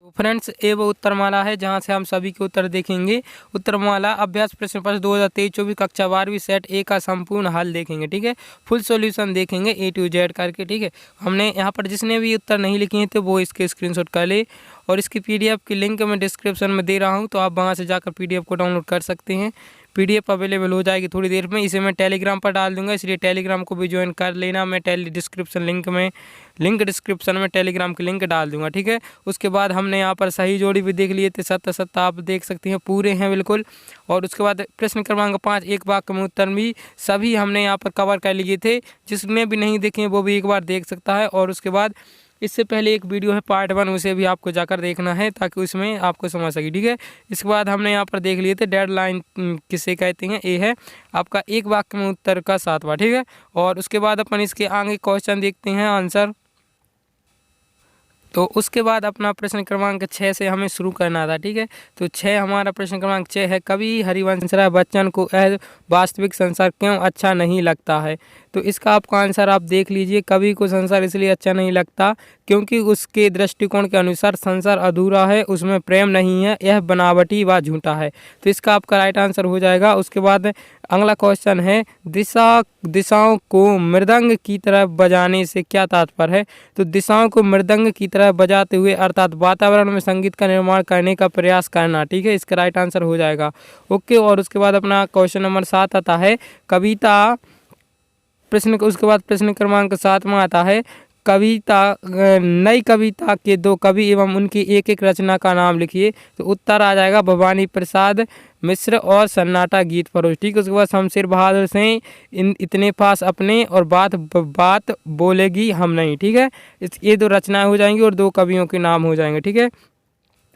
Friends, ये वो उत्तरमाला है जहां से हम सभी के उत्तर देखेंगे। उत्तरमाला अभ्यास प्रश्न पत्र 2023-24 कक्षा 12वीं सेट ए का संपूर्ण हल देखेंगे। ठीक है, फुल सॉल्यूशन देखेंगे A to Z करके। ठीक है, हमने यहाँ पर जिसने भी उत्तर नहीं लिखे हैं तो वो इसके स्क्रीनशॉट कर ले, और इसकी PDF की लिंक मैं डिस्क्रिप्शन में दे रहा हूँ, तो आप वहाँ से जाकर PDF को डाउनलोड कर सकते हैं। PDF अवेलेबल हो जाएगी थोड़ी देर में। इसे मैं टेलीग्राम पर डाल दूंगा, इसलिए टेलीग्राम को भी ज्वाइन कर लेना। मैं लिंक डिस्क्रिप्शन में टेलीग्राम की लिंक डाल दूंगा। ठीक है, उसके बाद हमने यहाँ पर सही जोड़ी भी देख लिए थे, 7 आप देख सकते हैं, पूरे हैं बिल्कुल। और उसके बाद प्रश्न क्रमांक 5 एक वाक्य में उत्तर भी सभी हमने यहाँ पर कवर कर लिए थे। जिसने भी नहीं देखे वो भी एक बार देख सकता है। और उसके बाद इससे पहले एक वीडियो है पार्ट 1, उसे भी आपको जाकर देखना है ताकि उसमें आपको समझ सके। ठीक है, इसके बाद हमने यहाँ पर देख लिए थे डेडलाइन किसे कहते हैं। ये है आपका एक वाक्य में उत्तर का 7वां। ठीक है, और उसके बाद अपन इसके आगे क्वेश्चन देखते हैं, आंसर। तो उसके बाद अपना प्रश्न क्रमांक 6 से हमें शुरू करना था। ठीक है, तो 6 हमारा प्रश्न क्रमांक 6 है, कवि हरिवंश राय बच्चन को वास्तविक संसार क्यों अच्छा नहीं लगता है। तो इसका आपका आंसर आप देख लीजिए। कवि को संसार इसलिए अच्छा नहीं लगता क्योंकि उसके दृष्टिकोण के अनुसार संसार अधूरा है, उसमें प्रेम नहीं है, यह बनावटी व झूठा है। तो इसका आपका राइट आंसर हो जाएगा। उसके बाद अगला क्वेश्चन है, दिशाओं को मृदंग की तरह बजाने से क्या तात्पर्य है। तो दिशाओं को मृदंग की तरह बजाते हुए अर्थात वातावरण में संगीत का निर्माण करने का प्रयास करना। ठीक है, इसका राइट आंसर हो जाएगा। ओके, और उसके बाद अपना क्वेश्चन नंबर 7 आता है, कविता उसके बाद प्रश्न क्रमांक 7वां आता है, नई कविता के 2 कवि एवं उनकी एक रचना का नाम लिखिए। तो उत्तर आ जाएगा भवानी प्रसाद मिश्र और सन्नाटा गीत फरोश। ठीक है, उसके बाद शमशेर बहादुर से इतने पास अपने और बात बोलेगी हम नहीं। ठीक है, ये 2 रचनाएं हो जाएंगी और 2 कवियों के नाम हो जाएंगे। ठीक है,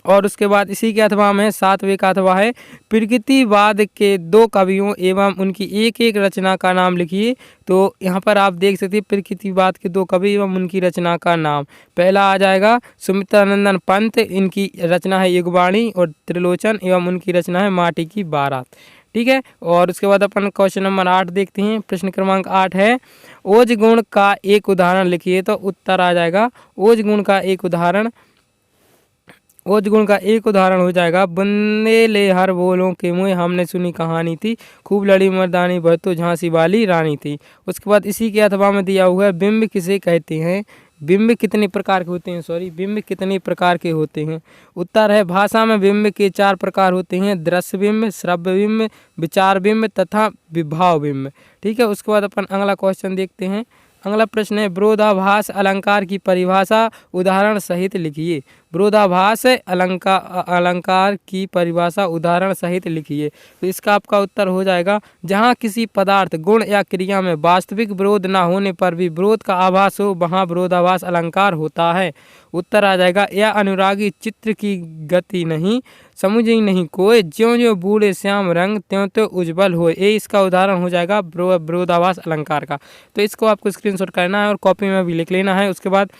और उसके बाद इसी के अथवा में 7वें का अथवा है, प्रकृतिवाद के 2 कवियों एवं उनकी एक रचना का नाम लिखिए। तो यहाँ पर आप देख सकते हैं प्रकृतिवाद के 2 कवि एवं उनकी रचना का नाम। पहला आ जाएगा सुमित्रानंदन पंत, इनकी रचना है युगवाणी, और त्रिलोचन एवं उनकी रचना है माटी की बारात। ठीक है, और उसके बाद अपन क्वेश्चन नंबर 8 देखते हैं। प्रश्न क्रमांक 8 है, ओज गुण का एक उदाहरण लिखिए। तो उत्तर आ जाएगा ओज गुण का एक उदाहरण हो जाएगा, बुंदेले हर बोलों के मुँह हमने सुनी कहानी थी, खूब लड़ी मर्दानी भर तो झांसी वाली रानी थी। उसके बाद इसी के अथवा में दिया हुआ है, बिंब किसे कहते हैं। बिंब कितने प्रकार के होते हैं, बिंब कितने प्रकार के होते हैं। उत्तर है, भाषा में बिंब के 4 प्रकार होते हैं, दृश्य बिंब, श्रव्य बिंब, विचार बिंब तथा विभाव बिंब। ठीक है, उसके बाद अपन अगला क्वेश्चन देखते हैं। अगला प्रश्न है, विरोधाभास अलंकार की परिभाषा उदाहरण सहित लिखिए। विरोधाभास अलंकार की परिभाषा उदाहरण सहित लिखिए। तो इसका आपका उत्तर हो जाएगा, जहाँ किसी पदार्थ, गुण या क्रिया में वास्तविक विरोध न होने पर भी विरोध का आभास हो, वहाँ विरोधाभास अलंकार होता है। उत्तर आ जाएगा, या अनुरागी चित्र की गति नहीं, समुझी नहीं कोई, ज्यों ज्यों बूढ़े श्याम रंग त्यों त्यों उज्जवल हो। ये इसका उदाहरण हो जाएगा विरोधाभास अलंकार का। तो इसको आपको स्क्रीनशॉट करना है और कॉपी में भी लिख लेना है। उसके बाद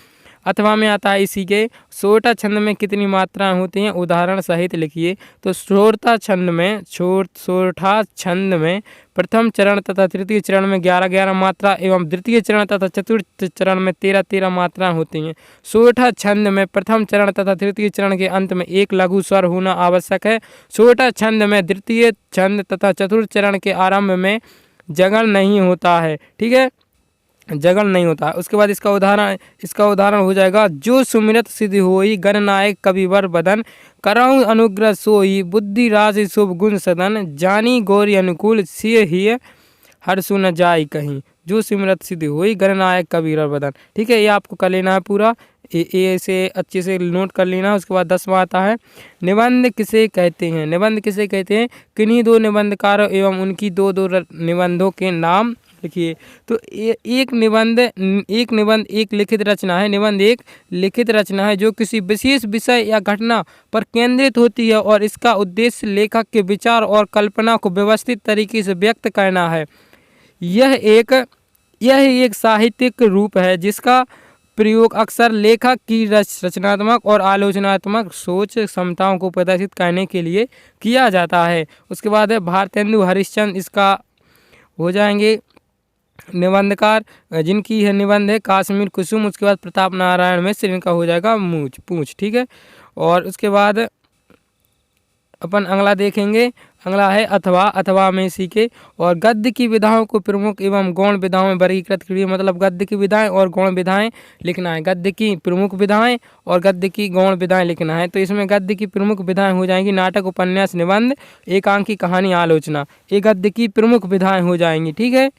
अथवा में आता है इसी के, सोरठा छंद में कितनी मात्राएं होती हैं, उदाहरण सहित लिखिए। तो सोरठा छंद में प्रथम चरण तथा तृतीय चरण में 11 मात्रा एवं द्वितीय चरण तथा चतुर्थ चरण में 13 मात्राएं होती हैं। सोरठा छंद में प्रथम चरण तथा तृतीय चरण के अंत में एक लघु स्वर होना आवश्यक है। सोरठा छंद में द्वितीय छंद तथा चतुर्थ चरण के आरंभ में जगल नहीं होता है। ठीक है, जगल नहीं होता। उसके बाद इसका उदाहरण हो जाएगा, जो सुमिरत सिद्धि होई गणनायक कविवर बदन, करऊँ अनुग्रह सोई बुद्धि राशि शुभ गुण सदन, जानी गौरी अनुकूल सिय ही हर सुन जाई कहीं। जो सिमरत सिद्धि हुई गणनायक कबीर बदन। ठीक है, ये आपको कर लेना है पूरा, इसे अच्छे से नोट कर लेना। उसके बाद 10वां आता है, निबंध किसे कहते हैं। निबंध किसे कहते हैं, किन्हीं 2 निबंधकारों एवं उनकी 2 निबंधों के नाम लिखिए। तो एक निबंध एक लिखित रचना है। निबंध एक लिखित रचना है जो किसी विशेष विषय या घटना पर केंद्रित होती है और इसका उद्देश्य लेखक के विचार और कल्पना को व्यवस्थित तरीके से व्यक्त करना है। यह एक साहित्यिक रूप है जिसका प्रयोग अक्सर लेखक की रचनात्मक और आलोचनात्मक सोच क्षमताओं को प्रदर्शित करने के लिए किया जाता है। उसके बाद है भारतेंदु हरिश्चंद्र, इसका हो जाएंगे निबंधकार, जिनकी है निबंध है कश्मीर कुसुम। उसके बाद प्रताप नारायण मिश्र, इनका हो जाएगा पूंछ। ठीक है, और उसके बाद अपन अगला देखेंगे, अगला है अथवा, अथवा में सीखे। और गद्य की विधाओं को प्रमुख एवं गौण विधाओं में वर्गीकृत करिए। मतलब गद्य की विधाएं और गौण विधाएं लिखना है, गद्य की प्रमुख विधाएं और गद्य की गौण विधाएं लिखना है। तो इसमें गद्य की प्रमुख विधाएं हो जाएंगी नाटक, उपन्यास, निबंध, एकांकी, कहानी, आलोचना। ये गद्य की प्रमुख विधाएं हो जाएंगी, ठीक है।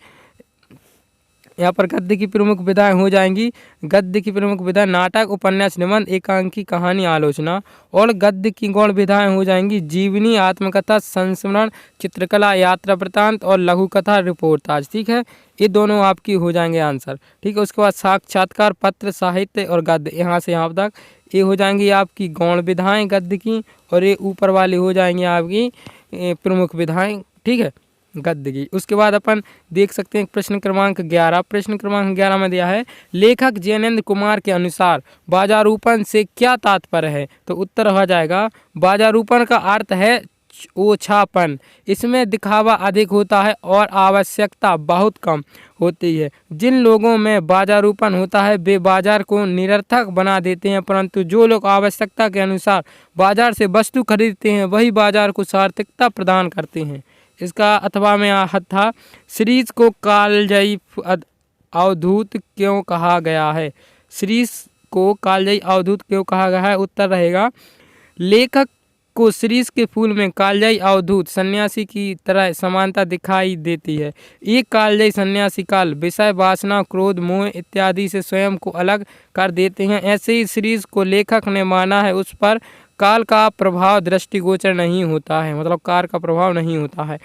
यहाँ पर गद्य की प्रमुख विधाएं हो जाएंगी, गद्य की प्रमुख विधा नाटक, उपन्यास, निबंध, एकांकी, कहानी, आलोचना। और गद्य की गौण विधाएं हो जाएंगी जीवनी, आत्मकथा, संस्मरण, चित्रकला, यात्रा वृत्तांत और लघु कथा, रिपोर्टाज, ठीक है। ये दोनों आपकी हो जाएंगे आंसर, ठीक है। उसके बाद साक्षात्कार, पत्र, साहित्य और गद्य, यहाँ से यहाँ तक ये हो जाएंगी आपकी गौण विधाएं गद्य की, और ये ऊपर वाली हो जाएंगी आपकी प्रमुख विधाएं, ठीक है, गद्य की। उसके बाद अपन देख सकते हैं प्रश्न क्रमांक 11। प्रश्न क्रमांक 11 में दिया है लेखक जैनेन्द्र कुमार के अनुसार बाजारूपन से क्या तात्पर्य है। तो उत्तर हो जाएगा बाजारूपन का अर्थ है ओछापन, इसमें दिखावा अधिक होता है और आवश्यकता बहुत कम होती है। जिन लोगों में बाजारूपन होता है वे बाजार को निरर्थक बना देते हैं, परंतु जो लोग आवश्यकता के अनुसार बाजार से वस्तु खरीदते हैं वही बाजार को सार्थकता प्रदान करते हैं। इसका अथवा में आहत था सीरीज को कालजयी अवधूत क्यों कहा गया है। सीरीज को कालजयी अवधूत क्यों कहा गया है। उत्तर रहेगा लेखक को सीरीज के फूल में कालजयी अवधूत सन्यासी की तरह समानता दिखाई देती है। एक कालजयी सन्यासी काल, विषय, वासना, क्रोध, मोह इत्यादि से स्वयं को अलग कर देते हैं। ऐसे ही सीरीज को लेखक ने माना है उस पर काल का प्रभाव दृष्टिगोचर नहीं होता है, मतलब काल का प्रभाव नहीं होता है।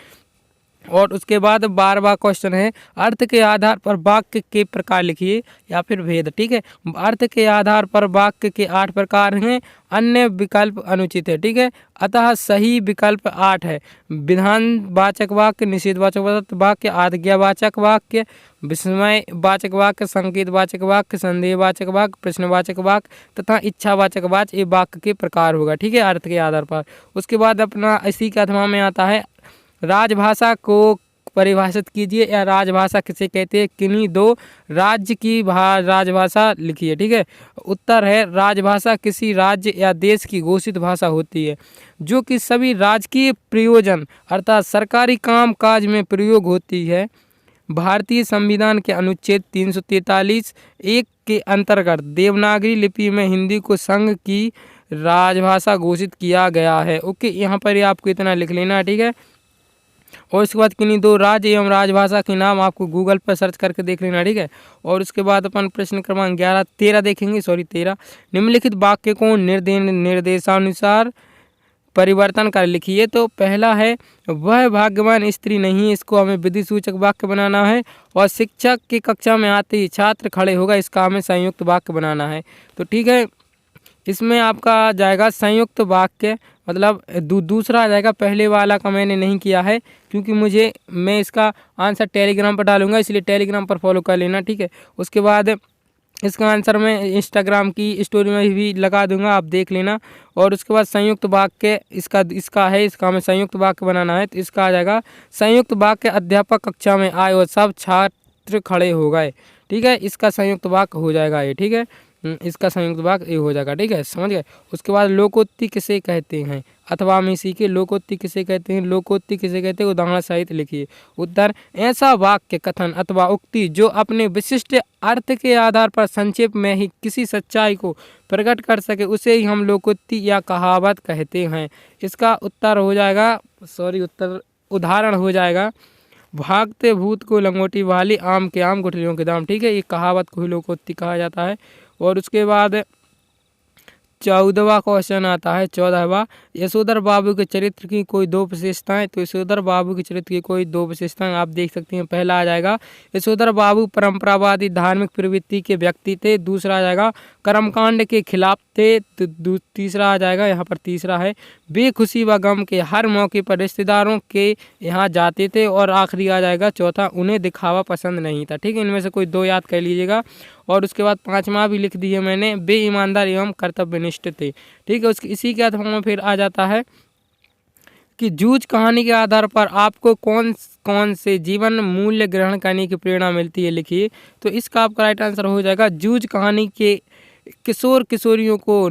और उसके बाद 12वां क्वेश्चन है अर्थ के आधार पर वाक्य के प्रकार लिखिए या फिर भेद, ठीक है। अर्थ के आधार पर वाक्य के 8 प्रकार हैं, अन्य विकल्प अनुचित है, ठीक है। अतः सही विकल्प 8 है। विधानवाचक वाक्य, निषेधवाचक वाक्य, आज्ञावाचक वाक्य, विस्मयवाचक वाक्य, संकेतवाचक वाक्य, संदेहवाचक वाक्य, प्रश्नवाचक वाक्य तथा इच्छावाचक वाक्य, ये वाक्य के प्रकार होगा, ठीक है, अर्थ के आधार पर। उसके बाद अपना इसी के अथवा में आता है राजभाषा को परिभाषित कीजिए या राजभाषा किसे कहते हैं। किन्हीं दो राज्य की राजभाषा लिखिए, ठीक है। उत्तर है राजभाषा किसी राज्य या देश की घोषित भाषा होती है जो कि सभी राजकीय प्रयोजन अर्थात सरकारी काम काज में प्रयोग होती है। भारतीय संविधान के अनुच्छेद 343(1) के अंतर्गत देवनागरी लिपि में हिंदी को संघ की राजभाषा घोषित किया गया है। ओके, यहाँ पर आपको इतना लिख लेना, ठीक है। और उसके बाद किन्हीं दो राज्य एवं राजभाषा के नाम आपको गूगल पर सर्च करके देख लेना, ठीक है। और उसके बाद अपन प्रश्न क्रमांक 13 देखेंगे, 13। निम्नलिखित वाक्य को निर्देशानुसार परिवर्तन कर लिखिए। तो पहला है वह भाग्यवान स्त्री नहीं, इसको हमें विधि सूचक वाक्य बनाना है। और शिक्षक की कक्षा में आते ही छात्र खड़े होगा, इसका हमें संयुक्त वाक्य बनाना है। तो ठीक है, इसमें आपका आ जाएगा संयुक्त वाक्य, मतलब दूसरा आ जाएगा। पहले वाला का मैंने नहीं किया है क्योंकि मैं इसका आंसर टेलीग्राम पर डालूंगा, इसलिए टेलीग्राम पर फॉलो कर लेना, ठीक है। उसके बाद इसका आंसर मैं इंस्टाग्राम की स्टोरी में भी लगा दूंगा, आप देख लेना। और उसके बाद संयुक्त वाक्य इसका हमें संयुक्त वाक्य बनाना है। तो इसका आ जाएगा संयुक्त वाक्य अध्यापक कक्षा में आए और सब छात्र खड़े हो गए, ठीक है। इसका संयुक्त वाक्य हो जाएगा ये, ठीक है। इसका संयुक्त वाक्य ये हो जाएगा, ठीक है, समझ गए। उसके बाद लोकोक्ति किसे कहते हैं, अथवा में सीखे लोकोक्ति किसे कहते हैं। लोकोक्ति किसे कहते हैं, उदाहरण सहित लिखिए। उत्तर ऐसा वाक्य, कथन अथवा उक्ति जो अपने विशिष्ट अर्थ के आधार पर संक्षेप में ही किसी सच्चाई को प्रकट कर सके उसे ही हम लोकोक्ति या कहावत कहते हैं। इसका उत्तर हो जाएगा, उदाहरण हो जाएगा भागते भूत को लंगोटी वाली, आम के आम गुठलियों के दाम, ठीक है। ये कहावत को ही लोकोक्ति कहा जाता है। और उसके बाद 14वां क्वेश्चन आता है, 14वां यशोधर बाबू के चरित्र की कोई दो विशेषताएं। तो यशोधर बाबू के चरित्र की कोई दो विशेषताएं आप देख सकते हैं। पहला आ जाएगा यशोधर बाबू परंपरावादी धार्मिक प्रवृत्ति के व्यक्ति थे। दूसरा आ जाएगा कर्मकांड के खिलाफ थे। तीसरा आ जाएगा, यहाँ पर तीसरा है वे खुशी व गम के हर मौके पर रिश्तेदारों के यहाँ जाते थे। और आखिरी आ जाएगा चौथा, उन्हें दिखावा पसंद नहीं था, ठीक है। इनमें से कोई दो याद कर लीजिएगा। और उसके बाद 5वां भी लिख दिया मैंने, वे ईमानदार एवं कर्तव्यनिष्ठ थे, ठीक है। उसके इसी के अथवा में फिर आ जाता है कि जूझ कहानी के आधार पर आपको कौन कौन से जीवन मूल्य ग्रहण करने की प्रेरणा मिलती है, लिखिए। तो इसका आपका राइट आंसर हो जाएगा जूझ कहानी के किशोर किशोरियों को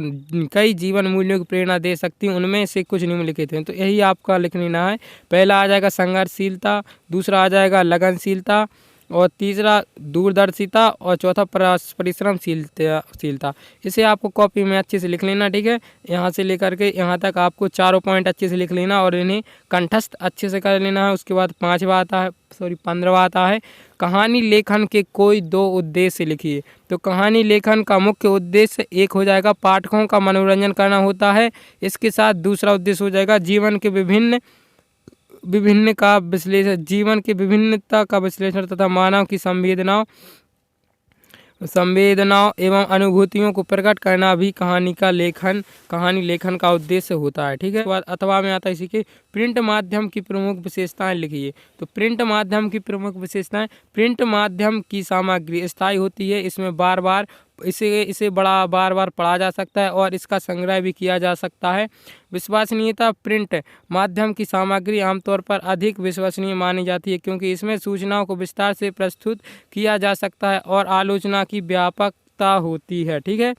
कई जीवन मूल्यों की प्रेरणा दे सकती हैं, उनमें से कुछ निम्नलिखित हैं। तो यही आपका लिख लेना है। पहला आ जाएगा संघर्षशीलता, दूसरा आ जाएगा लगनशीलता, और तीसरा दूरदर्शिता, और चौथा परिश्रमशीलता। इसे आपको कॉपी में अच्छे से लिख लेना, ठीक है। यहाँ से लेकर के यहाँ तक आपको चारों पॉइंट अच्छे से लिख लेना और इन्हें कंठस्थ अच्छे से कर लेना है। उसके बाद 15वां आता है कहानी लेखन के कोई 2 उद्देश्य लिखिए। तो कहानी लेखन का मुख्य उद्देश्य एक हो जाएगा पाठकों का मनोरंजन करना होता है। इसके साथ दूसरा उद्देश्य हो जाएगा जीवन की विभिन्नता का विश्लेषण तथा मानव की संवेदनाओं एवं अनुभूतियों को प्रकट करना भी कहानी लेखन का उद्देश्य होता है, ठीक है। अथवा में आता है इसी के प्रिंट माध्यम की प्रमुख विशेषताएं लिखिए। तो प्रिंट माध्यम की प्रमुख विशेषताएं, प्रिंट माध्यम की सामग्री स्थायी होती है, इसमें बार बार पढ़ा जा सकता है और इसका संग्रह भी किया जा सकता है। विश्वसनीयता, प्रिंट माध्यम की सामग्री आमतौर पर अधिक विश्वसनीय मानी जाती है क्योंकि इसमें सूचनाओं को विस्तार से प्रस्तुत किया जा सकता है और आलोचना की व्यापकता होती है, ठीक है।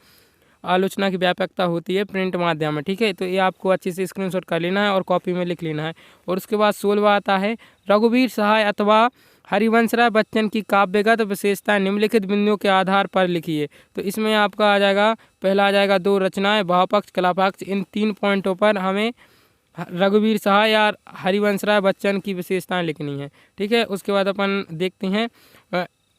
आलोचना की व्यापकता होती है प्रिंट माध्यम में, ठीक है। तो ये आपको अच्छे से स्क्रीनशॉट कर लेना है और कॉपी में लिख लेना है। और उसके बाद 16वां आता है रघुवीर सहाय अथवा हरिवंशराय बच्चन की काव्यगत विशेषताएं निम्नलिखित बिंदुओं के आधार पर लिखिए। तो इसमें आपका आ जाएगा, पहला आ जाएगा 2 रचनाएं, भावपक्ष, कलापक्ष। इन 3 पॉइंटों पर हमें रघुवीर सहाय या हरिवंशराय बच्चन की विशेषताएं लिखनी है, ठीक है। उसके बाद अपन देखते हैं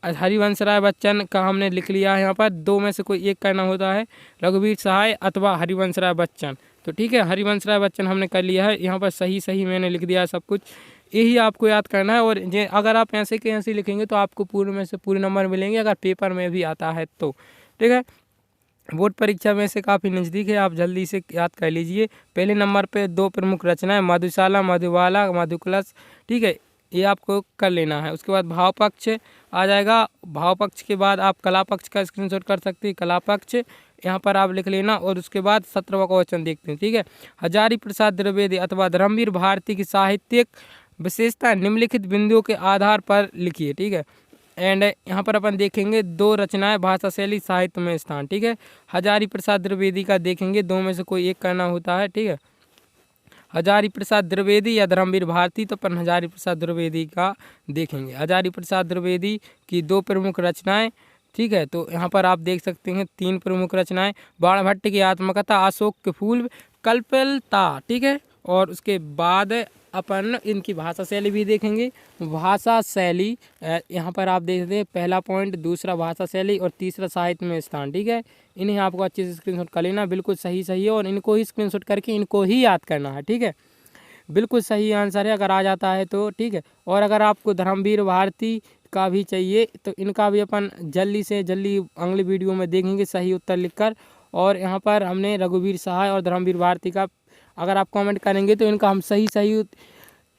हरिवंशराय बच्चन का हमने लिख लिया है। यहाँ पर 2 में से कोई एक करना होता है, रघुवीर सहाय अथवा हरिवंशराय बच्चन। तो ठीक है, हरिवंशराय बच्चन हमने कर लिया है। यहाँ पर सही मैंने लिख दिया है सब कुछ, यही आपको याद करना है। और अगर आप ऐसे के ऐसे लिखेंगे तो आपको पूरे में से पूरे नंबर मिलेंगे, अगर पेपर में भी आता है तो, ठीक है। बोर्ड परीक्षा में से काफ़ी नज़दीक है, आप जल्दी से याद कर लीजिए। पहले नंबर पे 2 प्रमुख रचनाएं, मधुशाला, मधुबाला, मधुकलश, ठीक है, ये आपको कर लेना है। उसके बाद भावपक्ष आ जाएगा, भावपक्ष के बाद आप कलापक्ष का स्क्रीनशॉट कर सकते हैं, कलापक्ष यहाँ पर आप लिख लेना। और उसके बाद 17वां क्वेश्चन देखते हैं, ठीक है। हजारी प्रसाद द्विवेदी अथवा धर्मवीर भारती की साहित्यिक विशेषता निम्नलिखित बिंदुओं के आधार पर लिखिए, ठीक है। एंड यहाँ पर अपन देखेंगे 2 रचनाएं, भाषा शैली, साहित्य में स्थान, ठीक है। हजारी प्रसाद द्विवेदी का देखेंगे, 2 में से कोई एक करना होता है, ठीक है। हजारी प्रसाद द्विवेदी या धर्मवीर भारती, तो अपन हजारी प्रसाद द्विवेदी का देखेंगे। हजारी प्रसाद द्विवेदी की 2 प्रमुख रचनाएं, ठीक है। तो यहाँ पर आप देख सकते हैं 3 प्रमुख रचनाएं, बाणभट्ट की आत्मकथा, अशोक के फूल, कल्पलता, ठीक है। और उसके बाद अपन इनकी भाषा शैली भी देखेंगे। भाषा शैली यहाँ पर आप देख सकते हैं, पहला पॉइंट, दूसरा भाषा शैली और तीसरा साहित्य में स्थान, ठीक है। इन्हें आपको अच्छे से स्क्रीनशॉट कर लेना, बिल्कुल सही है, और इनको ही स्क्रीनशॉट करके इनको ही याद करना है, ठीक है। बिल्कुल सही आंसर है अगर आ जाता है तो, ठीक है। और अगर आपको धर्मवीर भारती का भी चाहिए तो इनका भी अपन जल्दी से जल्दी अगले वीडियो में देखेंगे सही उत्तर लिखकर। और यहाँ पर हमने रघुवीर सहाय और धर्मवीर भारती का अगर आप कमेंट करेंगे तो इनका हम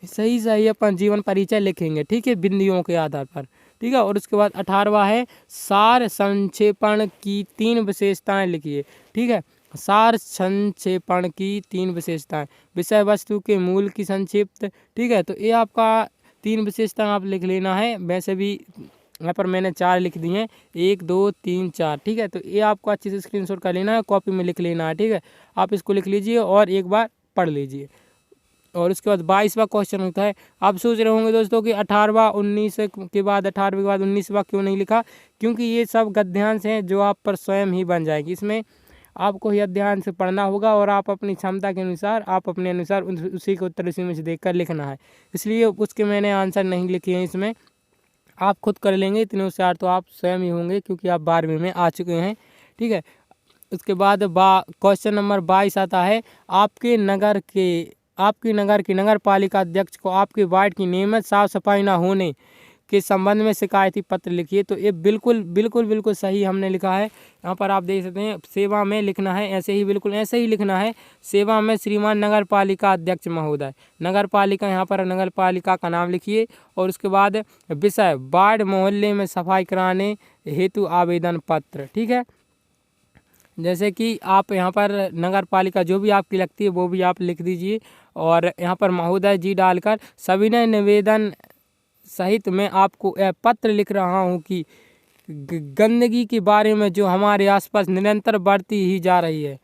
सही अपन जीवन परिचय लिखेंगे, ठीक है, बिंदुओं के आधार पर, ठीक है। और उसके बाद 18वां है सार संक्षेपण की 3 विशेषताएं लिखिए, ठीक है। सार संक्षेपण की 3 विशेषताएं, विषय वस्तु के मूल की संक्षिप्त, ठीक है। तो ये आपका 3 विशेषताएं आप लिख लेना है। वैसे भी यहाँ पर मैंने 4 लिख दी हैं, 1 2 3 4, ठीक है। तो ये आपको अच्छे से स्क्रीनशॉट कर लेना है, कॉपी में लिख लेना है, ठीक है। आप इसको लिख लीजिए और एक बार पढ़ लीजिए। और उसके बाद 22वां क्वेश्चन होता है। आप सोच रहे होंगे दोस्तों कि 18वां 19 के बाद 18वें के बाद 19वां क्यों नहीं लिखा, क्योंकि ये सब गद्यांश हैं जो आप पर स्वयं ही बन जाएगी। इसमें आपको ही अध्ययन से पढ़ना होगा और आप अपनी क्षमता के अनुसार, आप अपने अनुसार उसी के उत्तर उसी में से देख कर लिखना है। इसलिए उसके मैंने आंसर नहीं लिखे हैं, इसमें आप खुद कर लेंगे, इतने होशियार तो आप स्वयं ही होंगे क्योंकि आप 12वीं में आ चुके हैं, ठीक है। उसके बाद क्वेश्चन नंबर 22 आता है। आपकी नगर की नगर पालिका अध्यक्ष को आपके वार्ड की नियमित साफ सफाई न होने के संबंध में शिकायती पत्र लिखिए। तो ये बिल्कुल सही हमने लिखा है। यहाँ पर आप देख सकते हैं, सेवा में लिखना है, ऐसे ही लिखना है, सेवा में श्रीमान नगर पालिका अध्यक्ष महोदय। नगर पालिका, यहाँ पर नगर पालिका का नाम लिखिए। और उसके बाद विषय वार्ड मोहल्ले में सफाई कराने हेतु आवेदन पत्र, ठीक है। जैसे कि आप यहाँ पर नगर पालिका जो भी आपकी लगती है वो भी आप लिख दीजिए। और यहाँ पर महोदय जी डालकर सविनय निवेदन सहित मैं आपको यह पत्र लिख रहा हूँ कि गंदगी के बारे में जो हमारे आसपास निरंतर बढ़ती ही जा रही है।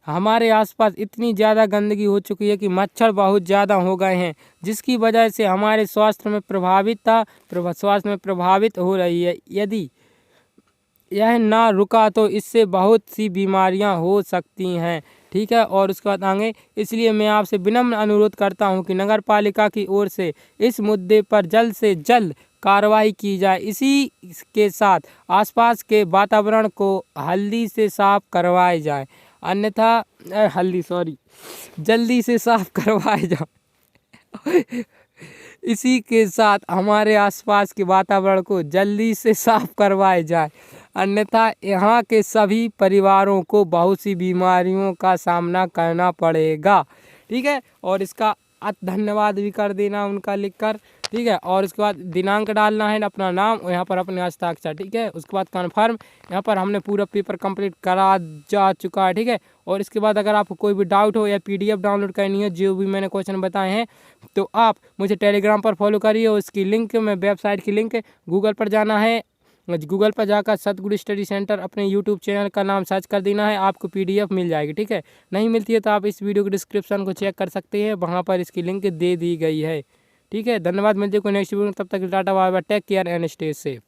हमारे आसपास इतनी ज़्यादा गंदगी हो चुकी है कि मच्छर बहुत ज़्यादा हो गए हैं, जिसकी वजह से हमारे स्वास्थ्य में प्रभावित हो रही है। यदि यह ना रुका तो इससे बहुत सी बीमारियां हो सकती हैं, ठीक है। और उसके बाद आगे, इसलिए मैं आपसे विनम्र अनुरोध करता हूं कि नगर पालिका की ओर से इस मुद्दे पर जल्द से जल्द कार्रवाई की जाए। इसी के साथ आसपास के वातावरण को जल्दी से साफ करवाया जाए, अन्यथा जल्दी से साफ करवाया जाए। इसी के साथ हमारे आसपास के वातावरण को जल्दी से साफ करवाया जाए, अन्यथा यहाँ के सभी परिवारों को बहुत सी बीमारियों का सामना करना पड़ेगा, ठीक है। और इसका धन्यवाद भी कर देना उनका लिखकर, ठीक है। और उसके बाद दिनांक डालना है, अपना नाम और यहाँ पर अपने हस्ताक्षर, ठीक है। उसके बाद कन्फर्म, यहाँ पर हमने पूरा पेपर कंप्लीट करा जा चुका है, ठीक है। और इसके बाद अगर आपको कोई भी डाउट हो या पीडीएफ डाउनलोड करनी है जो भी मैंने क्वेश्चन बताए हैं, तो आप मुझे टेलीग्राम पर फॉलो करिए। और उसकी लिंक में वेबसाइट की लिंक, गूगल पर जाना है, गूगल पर जाकर सतगुरु स्टडी सेंटर अपने यूट्यूब चैनल का नाम सर्च कर देना है, आपको पीडीएफ मिल जाएगी, ठीक है। नहीं मिलती है तो आप इस वीडियो के डिस्क्रिप्शन को चेक कर सकते हैं, वहाँ पर इसकी लिंक दे दी गई है, ठीक है। धन्यवाद, मिलते हैं कोई नेक्स्ट वीडियो, तब तक tata bye bye, take care and stay safe.